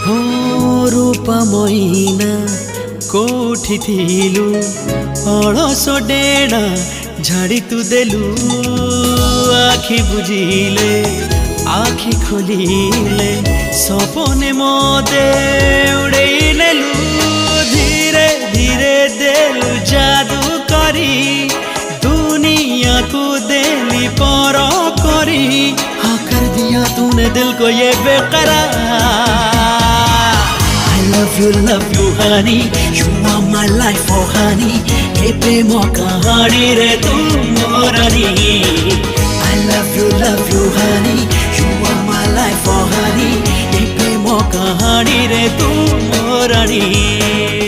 हो रूपा मैना कोठी थिलु अळस डेणा झाड़ी तू देलु आखि बुझिले आखि खोलिले सपने मोदे उड़े नेलु धीरे धीरे देलु जादू करी दुनिया को देली पर करी हाँ कर दिया तूने दिल को ये बेकरार love you honey you are my life oh honey हे प्रेम कहानी रे तू मोरनी I love you honey you are my life oh honey हे प्रेम कहानी रे तू मोरनी